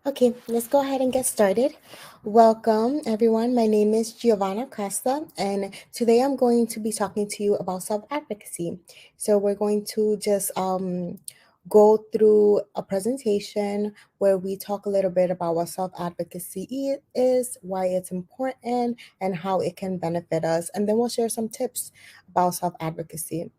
Okay, let's go ahead and get started. Welcome, everyone. My name is Giovanna Acosta, and today I'm going to be talking to you about self-advocacy. So we're going to just go through a presentation where we talk a little bit about what self-advocacy is, why it's important, and how it can benefit us. And then we'll share some tips about self-advocacy.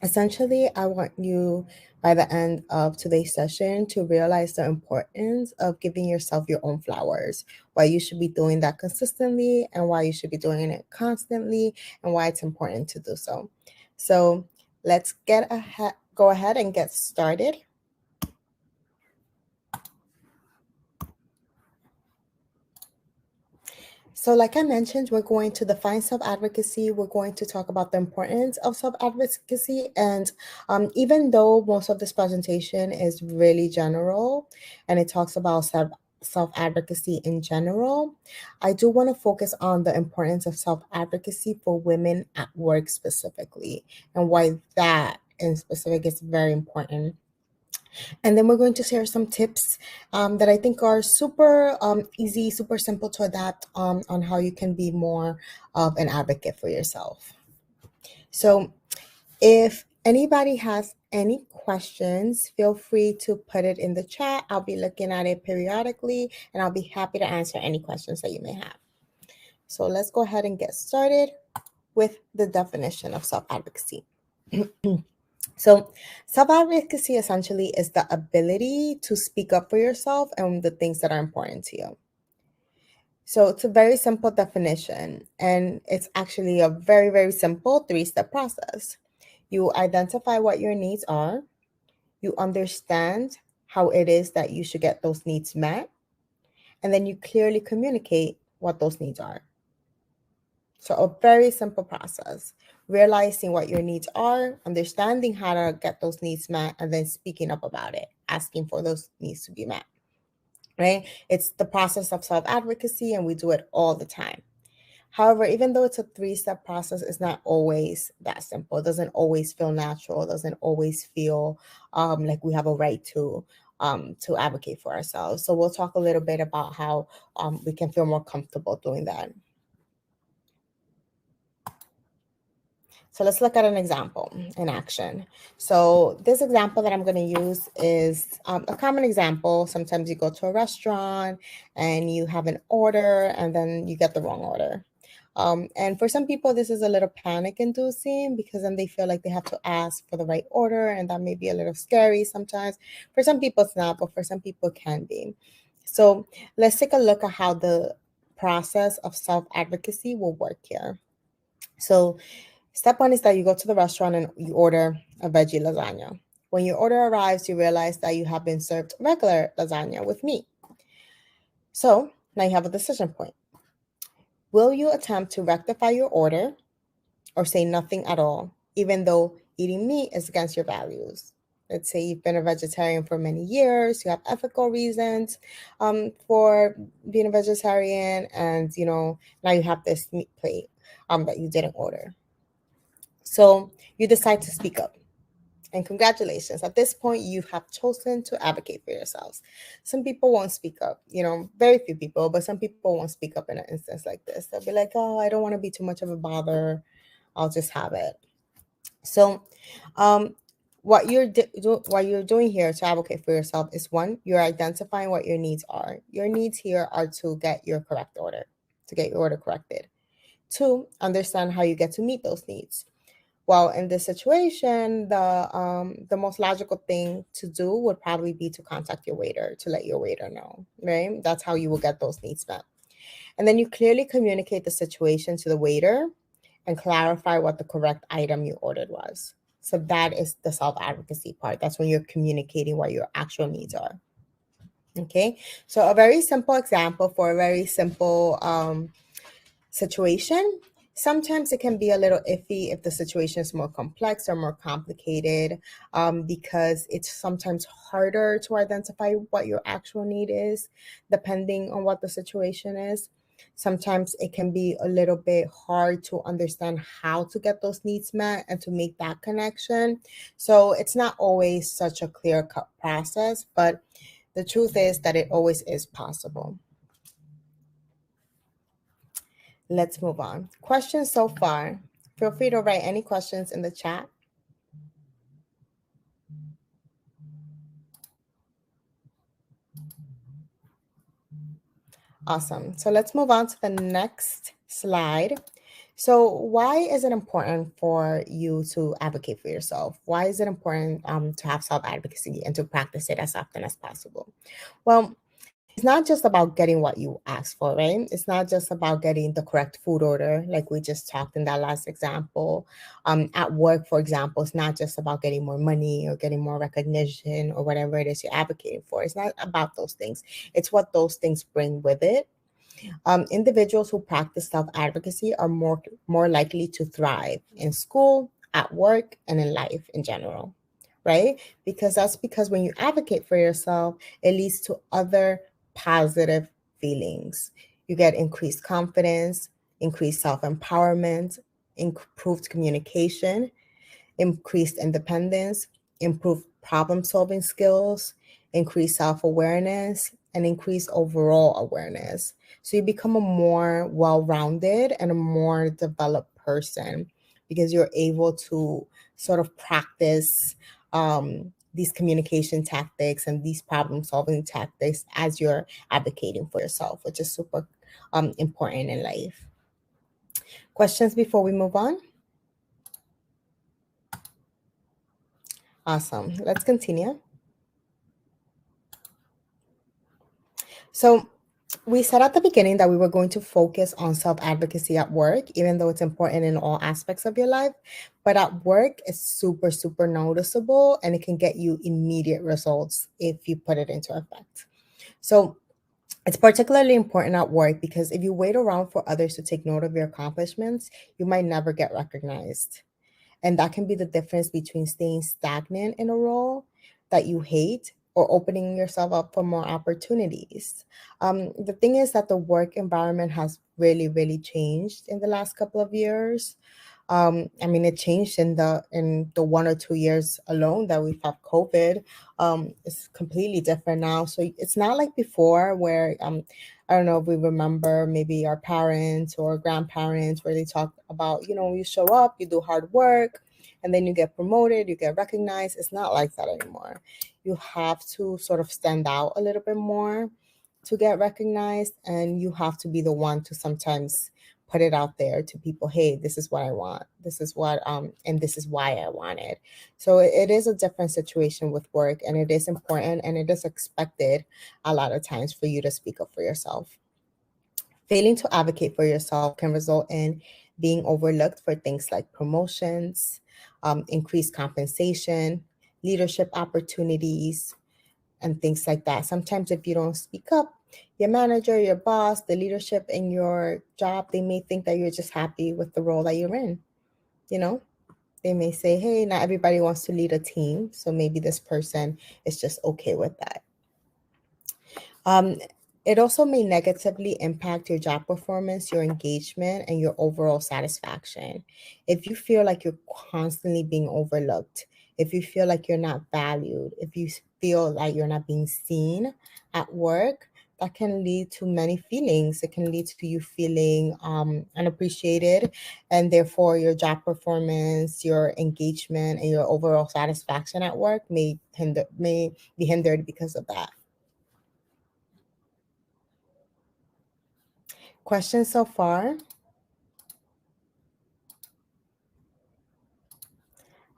Essentially, I want you by the end of today's session to realize the importance of giving yourself your own flowers, why you should be doing that consistently, and why you should be doing it constantly, and why it's important to do so. So let's go ahead and get started. So, like I mentioned, we're going to define self advocacy. We're going to talk about the importance of self advocacy. And even though most of this presentation is really general and it talks about self advocacy in general, I do want to focus on the importance of self advocacy for women at work specifically and why that in specific is very important. And then we're going to share some tips that I think are super easy, super simple to adapt on how you can be more of an advocate for yourself. So if anybody has any questions, feel free to put it in the chat. I'll be looking at it periodically and I'll be happy to answer any questions that you may have. So let's go ahead and get started with the definition of self-advocacy. So, self advocacy essentially is the ability to speak up for yourself and the things that are important to you. So, it's a very simple definition, and it's actually a very, very simple 3-step process. You identify what your needs are, you understand how it is that you should get those needs met, and then you clearly communicate what those needs are. So, a very simple process. Realizing what your needs are, understanding how to get those needs met, and then speaking up about it, asking for those needs to be met. Right? It's the process of self advocacy, and we do it all the time. However, even though it's a 3-step process, it's not always that simple. It doesn't always feel natural. It doesn't always feel like we have a right to advocate for ourselves. So we'll talk a little bit about how we can feel more comfortable doing that. So let's look at an example in action. So this example that I'm going to use is a common example. Sometimes you go to a restaurant and you have an order and then you get the wrong order. And for some people, this is a little panic inducing because then they feel like they have to ask for the right order, and that may be a little scary sometimes. For some people, it's not, but for some people, it can be. So let's take a look at how the process of self-advocacy will work here. So step 1 is that you go to the restaurant and you order a veggie lasagna. When your order arrives, you realize that you have been served regular lasagna with meat. So now you have a decision point. Will you attempt to rectify your order or say nothing at all, even though eating meat is against your values? Let's say you've been a vegetarian for many years, you have ethical reasons for being a vegetarian, and now you have this meat plate that you didn't order. So you decide to speak up. And congratulations. At this point, you have chosen to advocate for yourselves. Some people won't speak up, very few people, but some people won't speak up in an instance like this. They'll be like, oh, I don't want to be too much of a bother. I'll just have it. So what you're doing here to advocate for yourself is 1, you're identifying what your needs are. Your needs here are to get your order corrected. 2, understand how you get to meet those needs. Well, in this situation, the most logical thing to do would probably be to contact your waiter to let your waiter know, right? That's how you will get those needs met. And then you clearly communicate the situation to the waiter and clarify what the correct item you ordered was. So that is the self-advocacy part. That's when you're communicating what your actual needs are. Okay, so a very simple example for a very simple situation. Sometimes it can be a little iffy if the situation is more complex or more complicated because it's sometimes harder to identify what your actual need is, depending on what the situation is. Sometimes it can be a little bit hard to understand how to get those needs met and to make that connection. So it's not always such a clear-cut process, but The truth is that it always is possible. Let's move on. Questions so far? Feel free to write any questions in the chat. Awesome. So let's move on to the next slide. So why is it important for you to advocate for yourself? Why is it important to have self-advocacy and to practice it as often as possible? Well, it's not just about getting what you ask for, right? It's not just about getting the correct food order, like we just talked in that last example. At work, for example, it's not just about getting more money or getting more recognition or whatever it is you're advocating for. It's not about those things. It's what those things bring with it. Individuals who practice self-advocacy are more likely to thrive in school, at work, and in life in general, right? Because when you advocate for yourself, it leads to other positive feelings. You get increased confidence, increased self-empowerment, improved communication, increased independence, improved problem solving skills, increased self awareness, and increased overall awareness. So you become a more well rounded and a more developed person because you're able to sort of practice these communication tactics and these problem solving tactics as you're advocating for yourself, which is super important in life. Questions before we move on? Awesome. Let's continue. So we said at the beginning that we were going to focus on self-advocacy at work, even though it's important in all aspects of your life. But at work, it's super, super noticeable, and it can get you immediate results if you put it into effect. So it's particularly important at work because if you wait around for others to take note of your accomplishments, you might never get recognized. And that can be the difference between staying stagnant in a role that you hate or opening yourself up for more opportunities. The thing is that the work environment has really, really changed in the last couple of years. I mean, it changed in the 1 or 2 years alone that we've had COVID. It's completely different now. So it's not like before where I don't know if we remember maybe our parents or grandparents where they talk about, you show up, you do hard work, and then you get promoted, you get recognized. It's not like that anymore. You have to sort of stand out a little bit more to get recognized, and you have to be the one to sometimes put it out there to people. Hey, this is what I want, this is what and this is why I want it. So it is a different situation with work, and it is important and it is expected a lot of times for you to speak up for yourself. Failing to advocate for yourself can result in being overlooked for things like promotions, increased compensation, leadership opportunities, and things like that. Sometimes if you don't speak up, your manager, your boss, the leadership in your job, they may think that you're just happy with the role that you're in. You know, they may say, hey, not everybody wants to lead a team, so maybe this person is just okay with that. Um, it also may negatively impact your job performance, your engagement, and your overall satisfaction. If you feel like you're constantly being overlooked, if you feel like you're not valued, if you feel like you're not being seen at work, that can lead to many feelings. It can lead to you feeling unappreciated, and therefore your job performance, your engagement, and your overall satisfaction at work may be hindered because of that. Questions so far?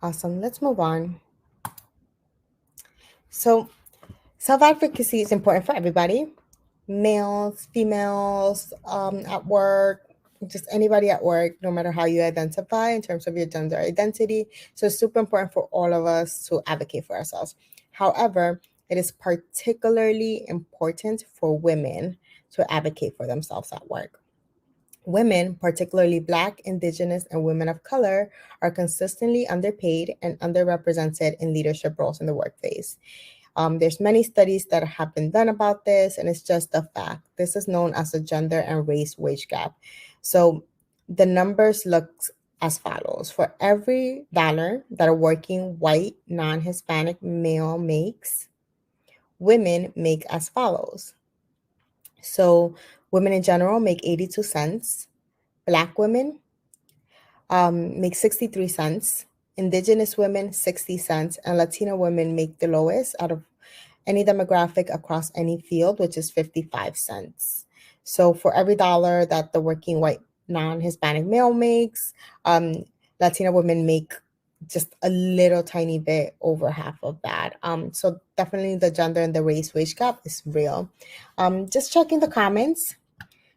Awesome. Let's move on. So, self-advocacy is important for everybody, males, females, at work, just anybody at work, no matter how you identify in terms of your gender identity. So it's super important for all of us to advocate for ourselves. However, it is particularly important for women to advocate for themselves at work. Women, particularly Black, Indigenous, and women of color, are consistently underpaid and underrepresented in leadership roles in the workplace. There's many studies that have been done about this, and it's just a fact. This is known as the gender and race wage gap. So the numbers look as follows. For every dollar that a working white, non-Hispanic male makes, women make as follows. So women in general make 82 cents. Black women make 63 cents. Indigenous women, 60 cents. And Latino women make the lowest out of any demographic across any field, which is 55 cents. So for every dollar that the working white non-Hispanic male makes, Latina women make just a little tiny bit over half of that. So definitely the gender and the race wage gap is real. Just checking the comments.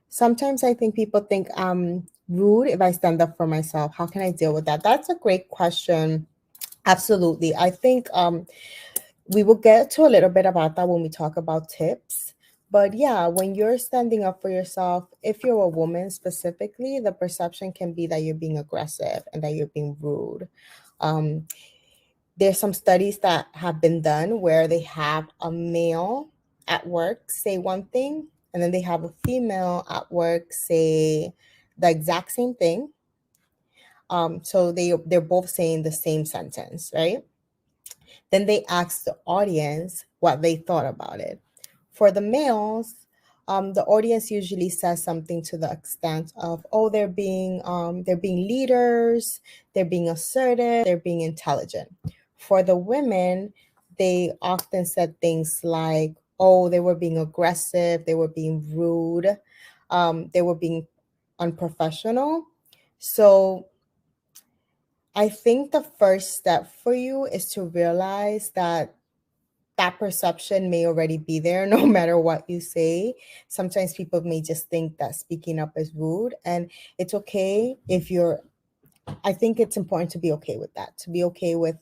Sometimes I think people think I'm rude if I stand up for myself. How can I deal with that? That's a great question. Absolutely. I think we will get to a little bit about that when we talk about tips. But yeah, when you're standing up for yourself, if you're a woman specifically, the perception can be that you're being aggressive and that you're being rude. There's some studies that have been done where they have a male at work say one thing, and then they have a female at work say the exact same thing. So they're both saying the same sentence, right? Then they ask the audience what they thought about it. For the males, the audience usually says something to the extent of, "Oh, they're being leaders, they're being assertive, they're being intelligent." For the women, they often said things like, "Oh, they were being aggressive, they were being rude, they were being unprofessional." So I think the first step for you is to realize that that perception may already be there no matter what you say. Sometimes people may just think that speaking up is rude, and it's okay if you're I think it's important to be okay with that, to be okay with,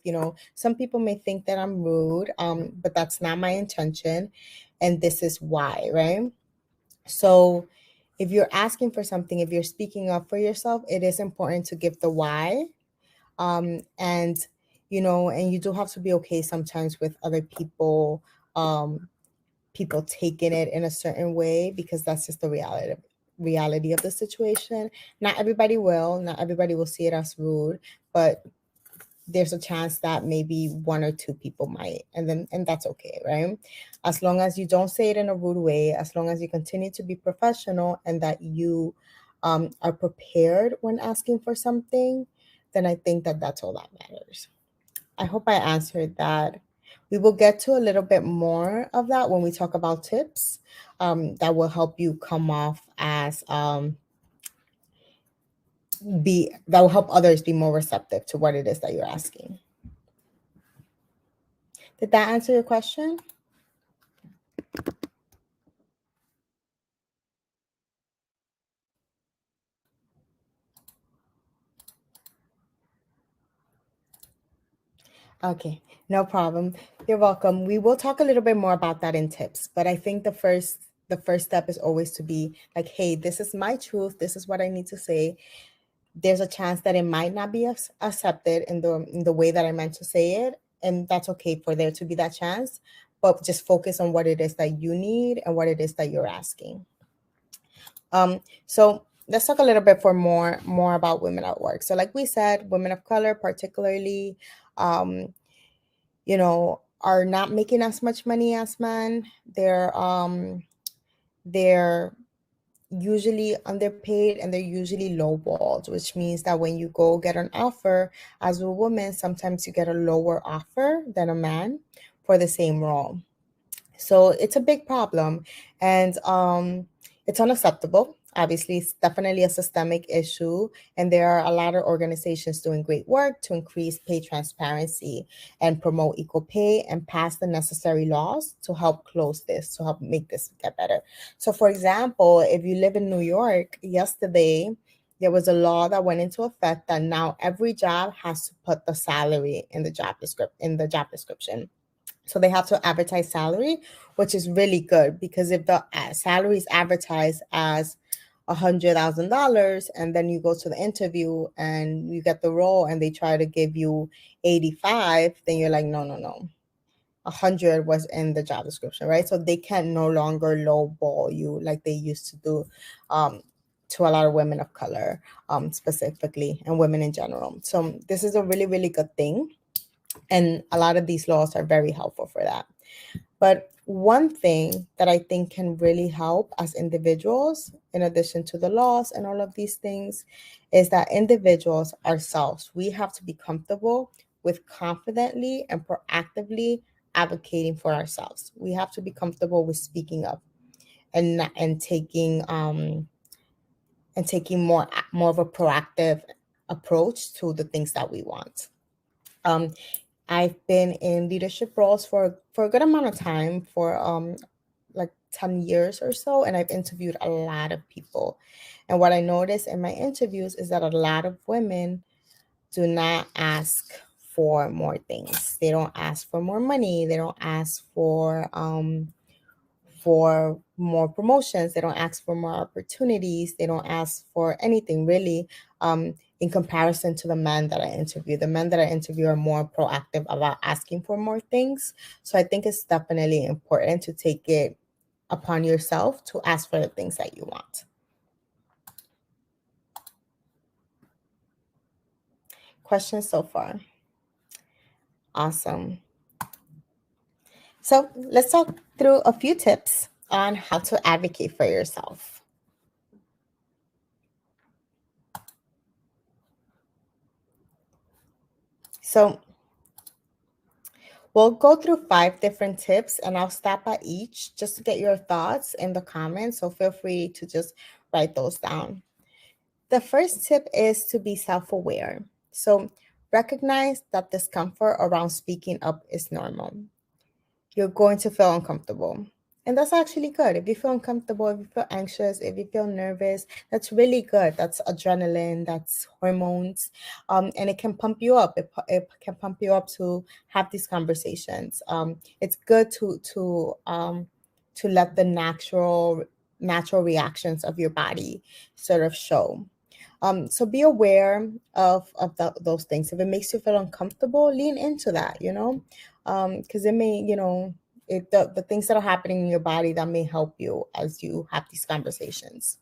some people may think that I'm rude, but that's not my intention, and this is why, right? So if you're asking for something, if you're speaking up for yourself, it is important to give the why. And and you do have to be okay sometimes with other people, people taking it in a certain way, because that's just the reality of the situation. Not everybody will see it as rude, but there's a chance that maybe one or two people might, and that's okay, right? As long as you don't say it in a rude way, as long as you continue to be professional, and that you are prepared when asking for something, then I think that that's all that matters. I hope I answered that. We will get to a little bit more of that when we talk about tips, that will help you come off as that will help others be more receptive to what it is that you're asking. Did that answer your question? Okay, no problem. You're welcome. We will talk a little bit more about that in tips, but I think the first step is always to be like, hey, this is my truth. This is what I need to say. There's a chance that it might not be accepted in the way that I meant to say it, and that's okay for there to be that chance. But just focus on what it is that you need and what it is that you're asking. So let's talk a little bit for more about women at work. So like we said, women of color particularly, are not making as much money as men. They're usually underpaid, and they're usually lowballed, which means that when you go get an offer as a woman, sometimes you get a lower offer than a man for the same role. So it's a big problem, and it's unacceptable. Obviously, it's definitely a systemic issue, and there are a lot of organizations doing great work to increase pay transparency and promote equal pay and pass the necessary laws to help close this, to help make this get better. So, for example, if you live in New York, yesterday there was a law that went into effect that now every job has to put the salary in the job description. So they have to advertise salary, which is really good, because if the salary is advertised as $100,000, and then you go to the interview and you get the role and they try to give you 85, then you're like, no, 100 was in the job description, right? So they can no longer lowball you like they used to do, to a lot of women of color, specifically, and women in general. So this is a really, really good thing. And a lot of these laws are very helpful for that. But one thing that I think can really help as individuals, in addition to the laws and all of these things, is that individuals ourselves, we have to be comfortable with confidently and proactively advocating for ourselves. We have to be comfortable with speaking up and taking more of a proactive approach to the things that we want. I've been in leadership roles for a good amount of time, for like 10 years or so, and I've interviewed a lot of people. And what I noticed in my interviews is that a lot of women do not ask for more things. They don't ask for more money. They don't ask for more promotions. They don't ask for more opportunities. They don't ask for anything really, in comparison to the men that I interview. The men that I interview are more proactive about asking for more things. So I think it's definitely important to take it upon yourself to ask for the things that you want. Questions so far? Awesome. So let's talk through a few tips on how to advocate for yourself. So we'll go through 5 different tips, and I'll stop at each just to get your thoughts in the comments. So feel free to just write those down. The first tip is to be self-aware. So recognize that discomfort around speaking up is normal. You're going to feel uncomfortable. And that's actually good. If you feel uncomfortable, if you feel anxious, if you feel nervous, that's really good. That's adrenaline, that's hormones. And it can pump you up. It can pump you up to have these conversations. It's good to let the natural reactions of your body sort of show. So be aware of those things. If it makes you feel uncomfortable, lean into that, because it may, the things that are happening in your body that may help you as you have these conversations.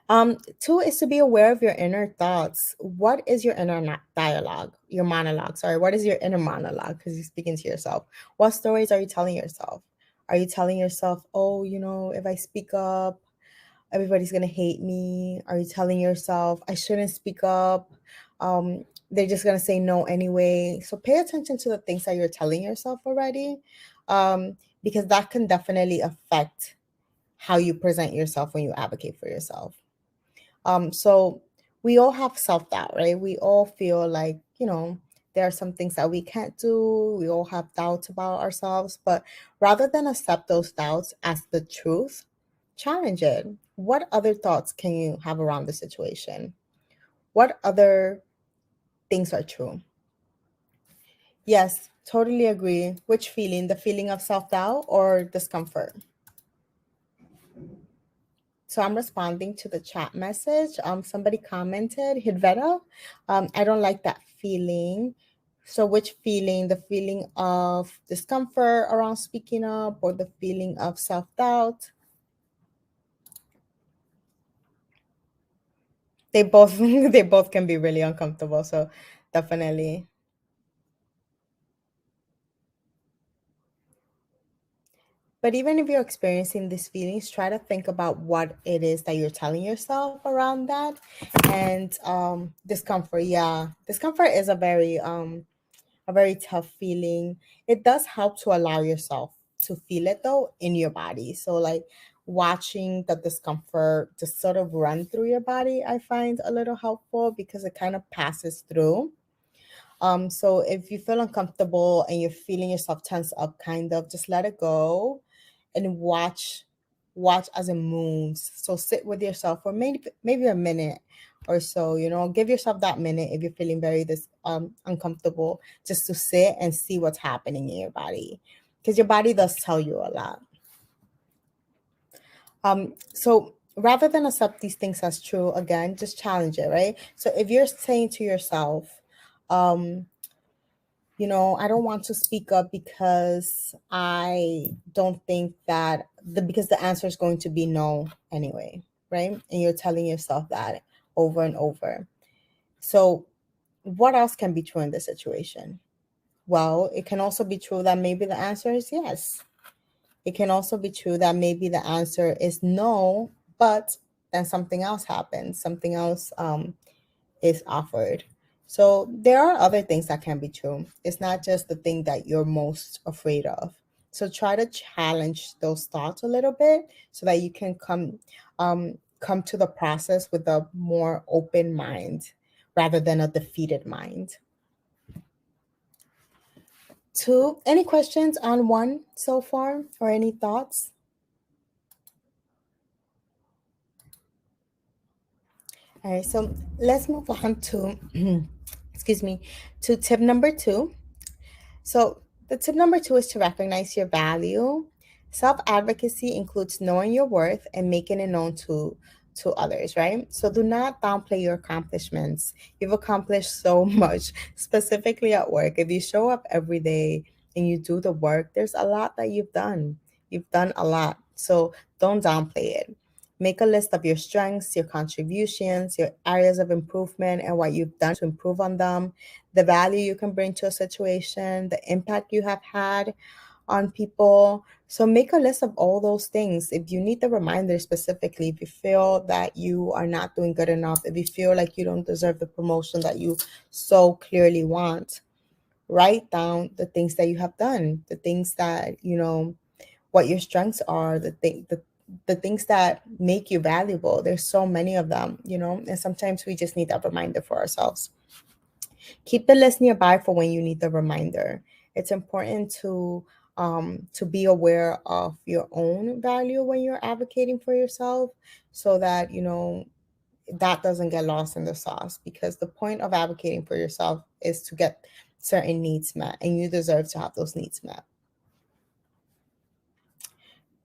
2 is to be aware of your inner thoughts. What is your inner dialogue, your monologue? Sorry, what is your inner monologue? Because you're speaking to yourself. What stories are you telling yourself? Are you telling yourself, oh, if I speak up, everybody's gonna hate me? Are you telling yourself, I shouldn't speak up? They're just gonna say no anyway. So pay attention to the things that you're telling yourself already, because that can definitely affect how you present yourself when you advocate for yourself. So we all have self-doubt, right? We all feel like, there are some things that we can't do. We all have doubts about ourselves, but rather than accept those doubts as the truth, challenge it. What other thoughts can you have around the situation? What other things are true? Yes, totally agree. Which feeling? The feeling of self-doubt or discomfort? So I'm responding to the chat message. Somebody commented, Hidveta, I don't like that feeling. So which feeling? The feeling of discomfort around speaking up or the feeling of self-doubt? They both they both can be really uncomfortable. So definitely. But even if you're experiencing these feelings, try to think about what it is that you're telling yourself around that. And discomfort, yeah. Discomfort is a very tough feeling. It does help to allow yourself to feel it though in your body. So like watching the discomfort just sort of run through your body, I find a little helpful because it kind of passes through. So if you feel uncomfortable and you're feeling yourself tense up, kind of just let it go and watch as it moves. So sit with yourself for maybe a minute or so, give yourself that minute if you're feeling very this uncomfortable, just to sit and see what's happening in your body, because your body does tell you a lot. So rather than accept these things as true, again, just challenge it, right? So if you're saying to yourself, I don't want to speak up because I don't think that because the answer is going to be no anyway, right? And you're telling yourself that over and over. So what else can be true in this situation? Well, it can also be true that maybe the answer is yes. It can also be true that maybe the answer is no, but then something else happens, something else is offered. So there are other things that can be true. It's not just the thing that you're most afraid of. So try to challenge those thoughts a little bit so that you can come to the process with a more open mind rather than a defeated mind. Two, any questions on one so far or any thoughts? All right, so let's move on to, excuse me, to tip number two. So, the tip number two is to recognize your value. Self advocacy includes knowing your worth and making it known to others, right? So, do not downplay your accomplishments. You've accomplished so much, specifically at work. If you show up every day and you do the work, there's a lot that you've done. You've done a lot. So, don't downplay it. Make a list of your strengths, your contributions, your areas of improvement, and what you've done to improve on them, the value you can bring to a situation, the impact you have had on people. So make a list of all those things. If you need the reminder specifically, if you feel that you are not doing good enough, if you feel like you don't deserve the promotion that you so clearly want, write down the things that you have done, the things that, what your strengths are, the things that make you valuable. There's so many of them, and sometimes we just need that reminder for ourselves. Keep the list nearby for when you need the reminder. It's important to be aware of your own value when you're advocating for yourself, so that that doesn't get lost in the sauce. Because the point of advocating for yourself is to get certain needs met, and you deserve to have those needs met.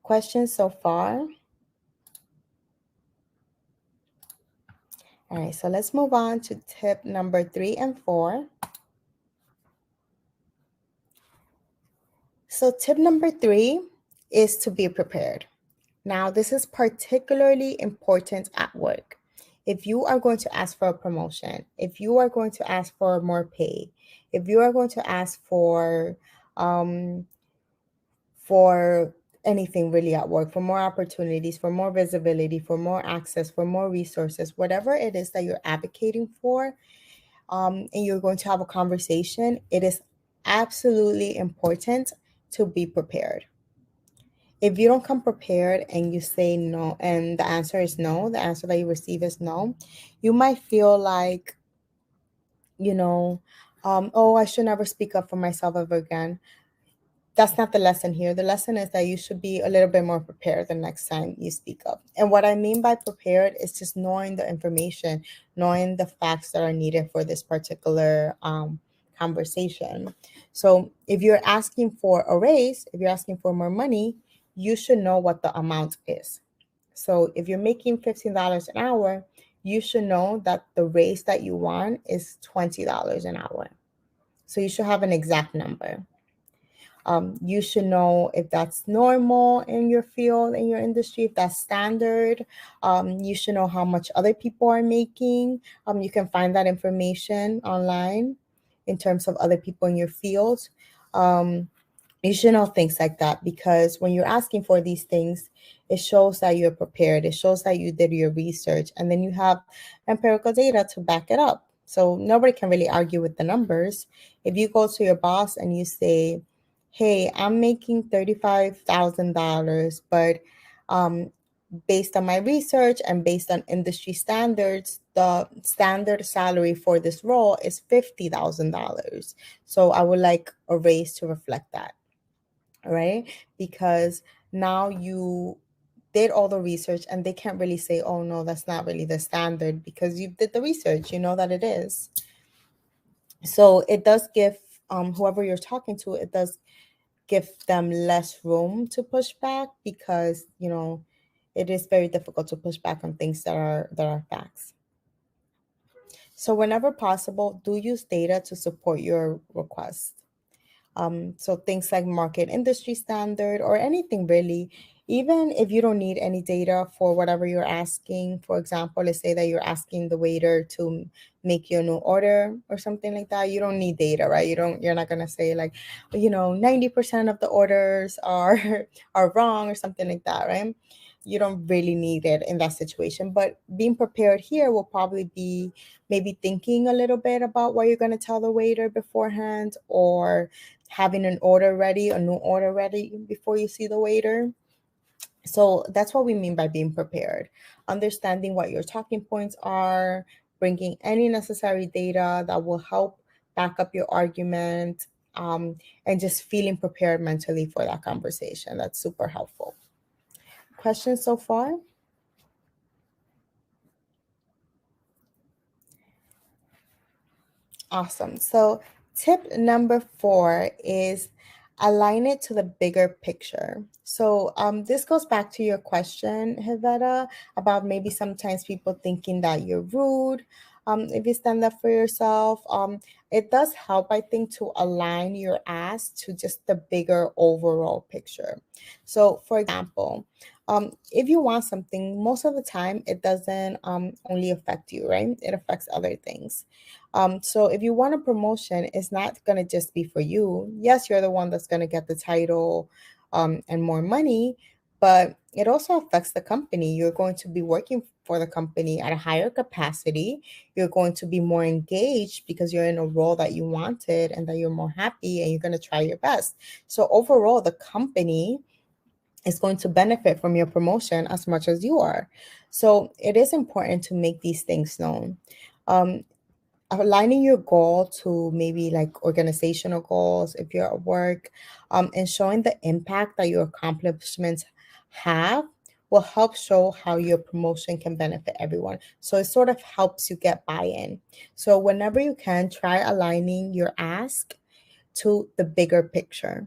Questions so far? All right, so let's move on to tip number 3 and 4. So, tip number 3 is to be prepared. Now, this is particularly important at work. If you are going to ask for a promotion, if you are going to ask for more pay, if you are going to ask for anything really at work, for more opportunities, for more visibility, for more access, for more resources, whatever it is that you're advocating for, and you're going to have a conversation, it is absolutely important to be prepared. If you don't come prepared and you say no, and the answer is no, the answer that you receive is no, you might feel like, oh, I should never speak up for myself ever again. That's not the lesson here. The lesson is that you should be a little bit more prepared the next time you speak up. And what I mean by prepared is just knowing the information, knowing the facts that are needed for this particular conversation. So if you're asking for a raise, if you're asking for more money, you should know what the amount is. So if you're making $15 an hour, you should know that the raise that you want is $20 an hour. So you should have an exact number. You should know if that's normal in your field, in your industry, if that's standard. You should know how much other people are making. You can find that information online in terms of other people in your field. You should know things like that, because when you're asking for these things, it shows that you're prepared. It shows that you did your research, and then you have empirical data to back it up. So nobody can really argue with the numbers. If you go to your boss and you say, hey, I'm making $35,000, but based on my research and based on industry standards, the standard salary for this role is $50,000. So I would like a raise to reflect that, right? Because now you did all the research, and they can't really say, oh no, that's not really the standard, because you did the research, you know that it is. So it does give whoever you're talking to, it does give them less room to push back, because it is very difficult to push back on things that are facts. So whenever possible, do use data to support your request. So things like market industry standard or anything really, even if you don't need any data for whatever you're asking. For example, let's say that you're asking the waiter to make you a new order or something like that. You don't need data, right? You're not gonna say like, 90% of the orders are are wrong or something like that, right? You don't really need it in that situation. But being prepared here will probably be maybe thinking a little bit about what you're going to tell the waiter beforehand, or having an order ready, a new order ready before you see the waiter. So that's what we mean by being prepared. Understanding what your talking points are, bringing any necessary data that will help back up your argument, and just feeling prepared mentally for that conversation. That's super helpful. Questions so far? Awesome. So, tip number 4 is align it to the bigger picture. So, this goes back to your question, Hiveta, about maybe sometimes people thinking that you're rude. If you stand up for yourself, it does help, I think, to align your ask to just the bigger overall picture. So, for example, if you want something, most of the time it doesn't only affect you, right? It affects other things. So if you want a promotion, it's not going to just be for you. Yes, you're the one that's going to get the title and more money, but it also affects the company. You're going to be working for the company at a higher capacity. You're going to be more engaged because you're in a role that you wanted and that you're more happy, and you're going to try your best. So overall, the company is going to benefit from your promotion as much as you are. So it is important to make these things known. Um, Aligning your goal to maybe like organizational goals if you're at work, and showing the impact that your accomplishments have will help show how your promotion can benefit everyone. So it sort of helps you get buy-in. So whenever you can, try aligning your ask to the bigger picture.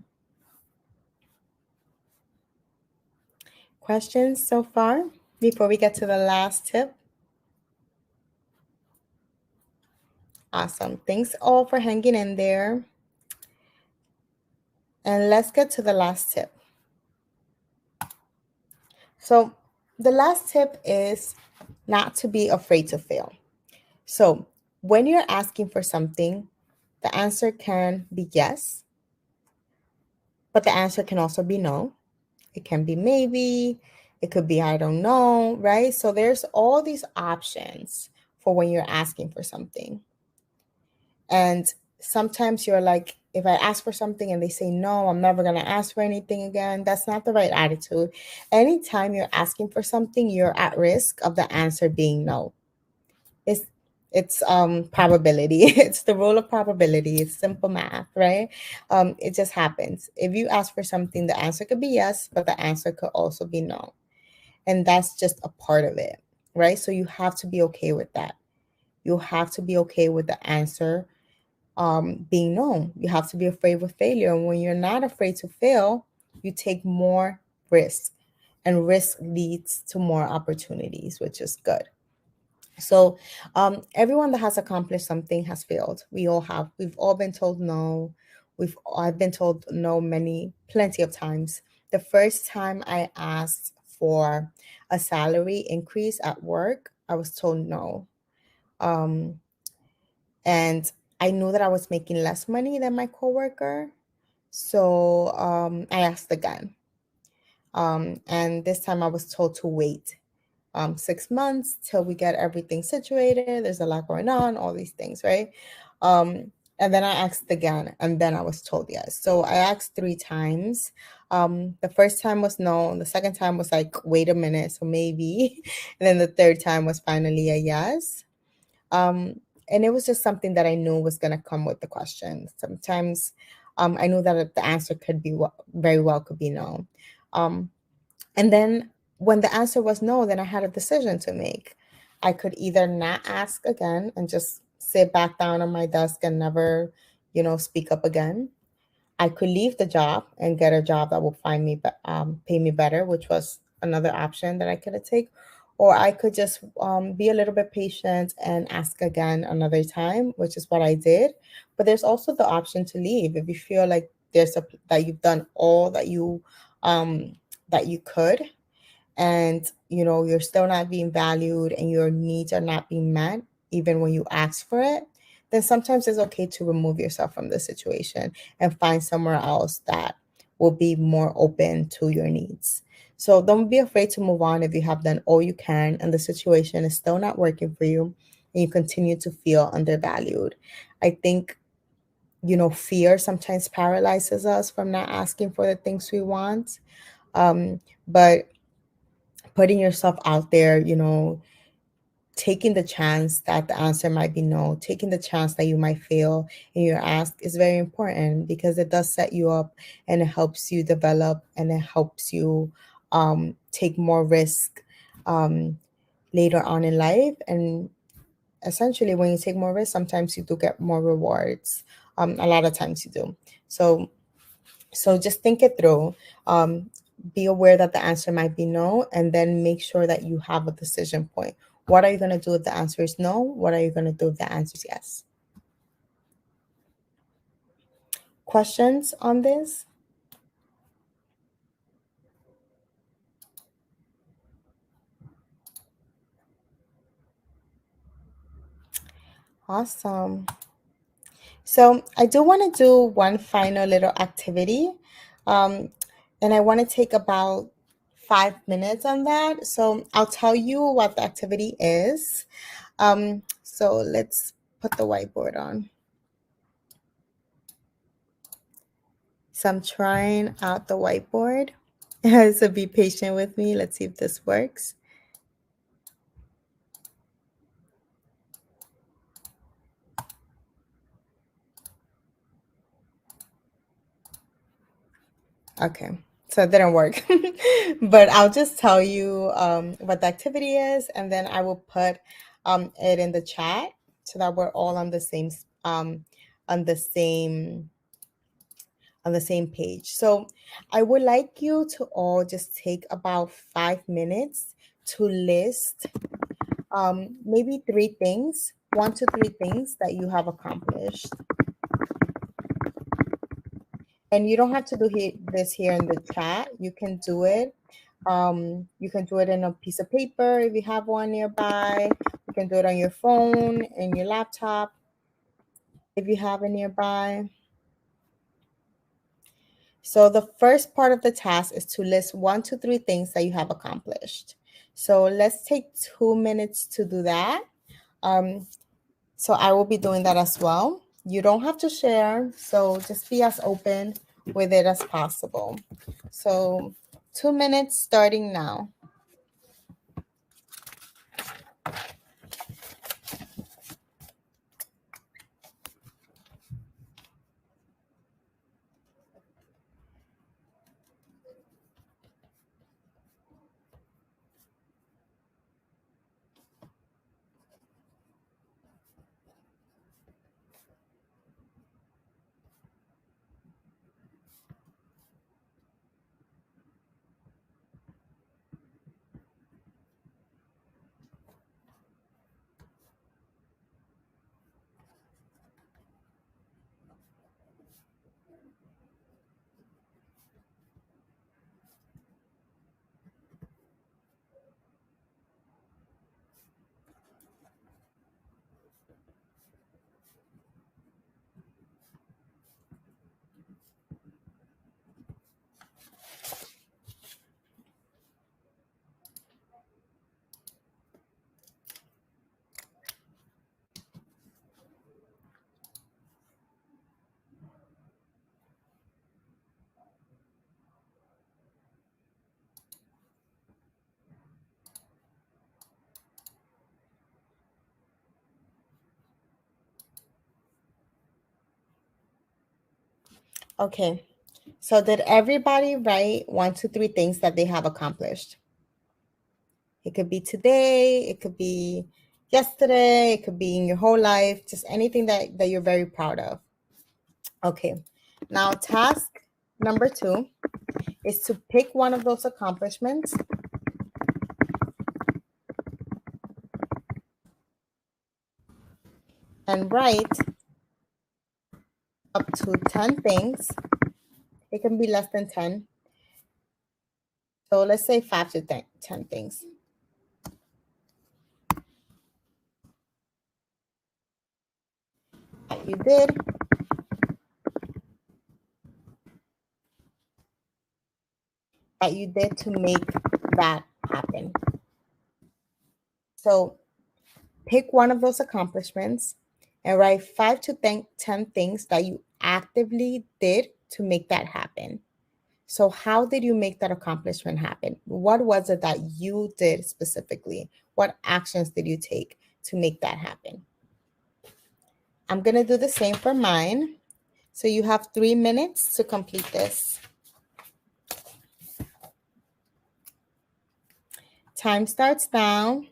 Questions so far before we get to the last tip? Awesome. Thanks all for hanging in there. And let's get to the last tip. So, the last tip is not to be afraid to fail. So, when you're asking for something, the answer can be yes, but the answer can also be no. It can be maybe, it could be I don't know, right? So, there's all these options for when you're asking for something. And sometimes you're like, if I ask for something and they say no, I'm never going to ask for anything again. That's not the right attitude. Anytime you're asking for something, you're at risk of the answer being no. It's it's probability. It's the rule of probability. It's simple math, right? It just happens. If you ask for something, the answer could be yes, but the answer could also be no. And that's just a part of it, right? So you have to be okay with that. You have to be okay with the answer being known. You have to be afraid with failure. And when you're not afraid to fail, you take more risk, and risk leads to more opportunities, which is good. So, everyone that has accomplished something has failed. We all have. We've all been told no. I've been told no plenty of times. The first time I asked for a salary increase at work, I was told no. Um, and I knew that I was making less money than my coworker. So I asked again. And this time I was told to wait 6 months till we get everything situated. There's a lot going on, all these things, right? And then I asked again, and then I was told yes. So I asked 3 times. The first time was no. The second time was like, wait a minute, so maybe. And then the third time was finally a yes. And it was just something that I knew was going to come with the question. Sometimes I knew that the answer could be very well could be no. And then when the answer was no, then I had a decision to make. I could either not ask again and just sit back down on my desk and never, speak up again. I could leave the job and get a job that will pay me better, which was another option that I could take. Or I could just be a little bit patient and ask again another time, which is what I did. But there's also the option to leave if you feel like that you've done all that you could, and you're still not being valued and your needs are not being met even when you ask for it, then sometimes it's okay to remove yourself from the situation and find somewhere else that will be more open to your needs. So don't be afraid to move on if you have done all you can and the situation is still not working for you and you continue to feel undervalued. I think fear sometimes paralyzes us from not asking for the things we want. But putting yourself out there, taking the chance that the answer might be no, taking the chance that you might fail in your ask is very important because it does set you up and it helps you develop and it helps you take more risk later on in life. And essentially, when you take more risk, sometimes you do get more rewards. A lot of times you do. So just think it through. Be aware that the answer might be no, and then make sure that you have a decision point. What are you going to do if the answer is no? What are you going to do if the answer is yes? Questions on this? Awesome. So I do want to do one final little activity. Um, and I want to take about 5 minutes on that. So I'll tell you what the activity is. So let's put the whiteboard on. So I'm trying out the whiteboard. So be patient with me. Let's see if this works. Okay, so it didn't work. But I'll just tell you what the activity is, and then I will put it in the chat so that we're all on the same on the same on the same page. So I would like you to all just take about 5 minutes to list maybe 3 things, 1 to 3 things that you have accomplished. And you don't have to do this here in the chat. You can do it. You can do it in a piece of paper if you have one nearby. You can do it on your phone, in your laptop, if you have it nearby. So the first part of the task is to list 1 to 3 things that you have accomplished. So let's take 2 minutes to do that. So I will be doing that as well. You don't have to share, so just be as open with it as possible. So 2 minutes starting now. Okay, so did everybody write 1 to 3 things that they have accomplished? It could be today, it could be yesterday, it could be in your whole life, just anything that you're very proud of. Okay, now task number 2 is to pick one of those accomplishments and write up to 10 things It can be less than 10. So let's say 5 to 10 things that you did to make that happen. So pick one of those accomplishments and write 5 to 10 things that you actively did to make that happen. So how did you make that accomplishment happen? What was it that you did specifically? What actions did you take to make that happen? I'm going to do the same for mine. So you have 3 minutes to complete this. Time starts now.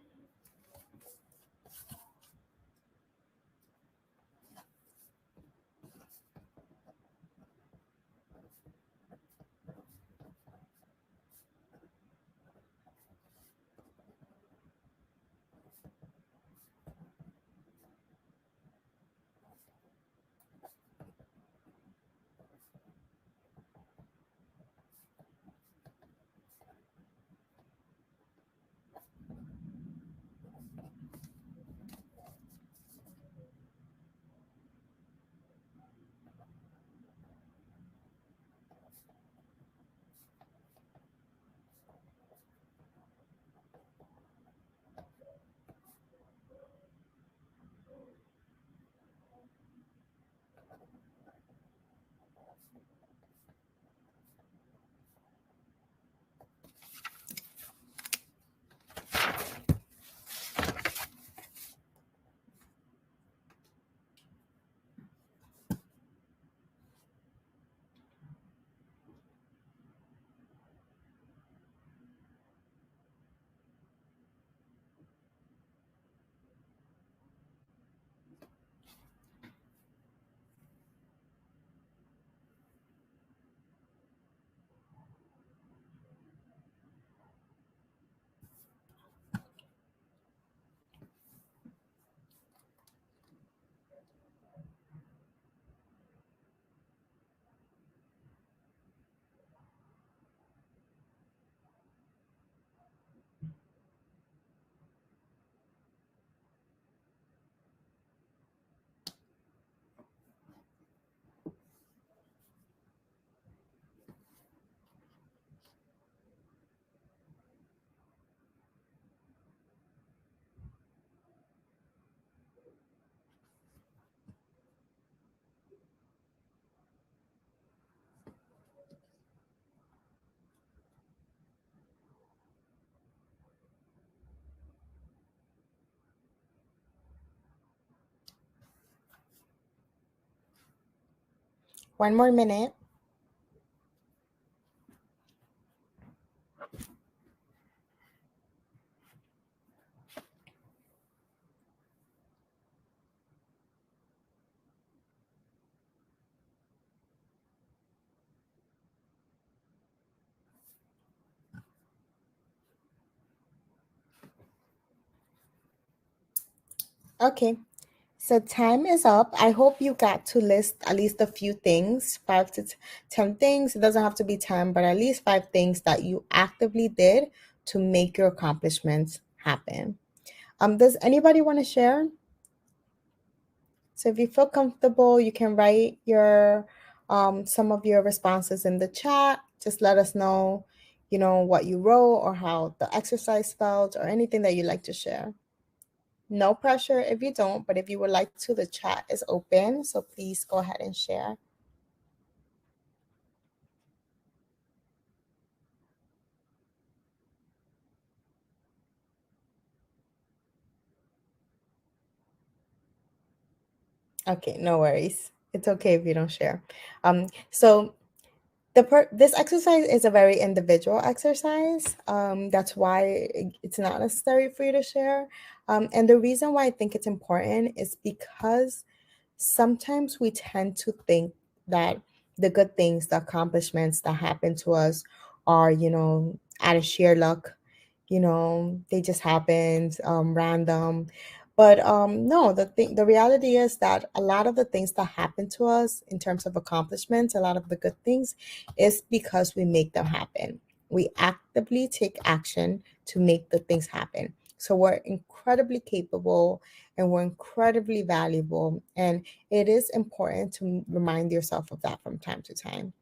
One more minute. Okay. So time is up. I hope you got to list at least a few things, 5 to 10 things. It doesn't have to be 10, but at least 5 things that you actively did to make your accomplishments happen. Does anybody want to share? So if you feel comfortable, you can write your some of your responses in the chat. Just let us know, what you wrote or how the exercise felt or anything that you'd like to share. No pressure if you don't, but if you would like to, the chat is open. So please go ahead and share. Okay, no worries. It's okay if you don't share. So this exercise is a very individual exercise. That's why it's not necessary for you to share. And the reason why I think it's important is because sometimes we tend to think that the good things, the accomplishments that happen to us are, out of sheer luck. They just happened, random. But no, the reality is that a lot of the things that happen to us in terms of accomplishments, a lot of the good things, is because we make them happen. We actively take action to make the things happen. So we're incredibly capable and we're incredibly valuable. And it is important to remind yourself of that from time to time.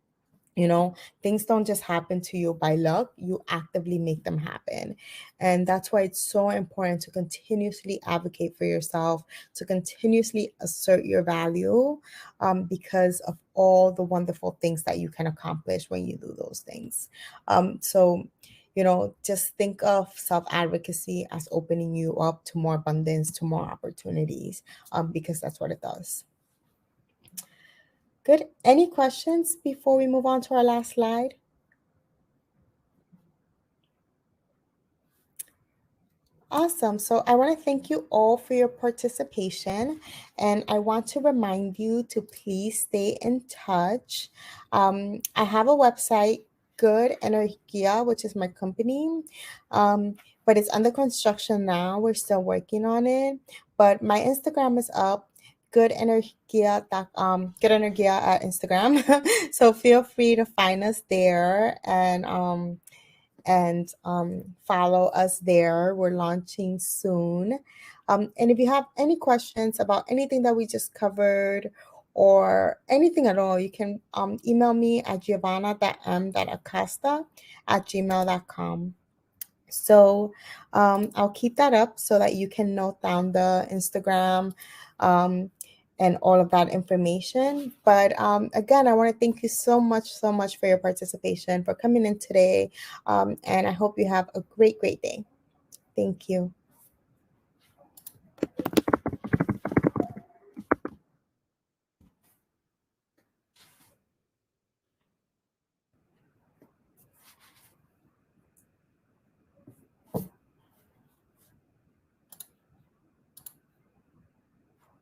You know, things don't just happen to you by luck, you actively make them happen. And that's why it's so important to continuously advocate for yourself, to continuously assert your value, because of all the wonderful things that you can accomplish when you do those things. So, just think of self advocacy as opening you up to more abundance, to more opportunities, because that's what it does. Good. Any questions before we move on to our last slide? Awesome. So I want to thank you all for your participation. And I want to remind you to please stay in touch. I have a website, Good Energia, which is my company. But it's under construction now. We're still working on it. But my Instagram is up. Good energia at Instagram. So feel free to find us there and follow us there. We're launching soon. And if you have any questions about anything that we just covered or anything at all, you can email me at giovanna.m.acosta@gmail.com. So I'll keep that up so that you can note down the Instagram um, and all of that information. But again, I want to thank you so much for your participation, for coming in today. And I hope you have a great day. Thank you.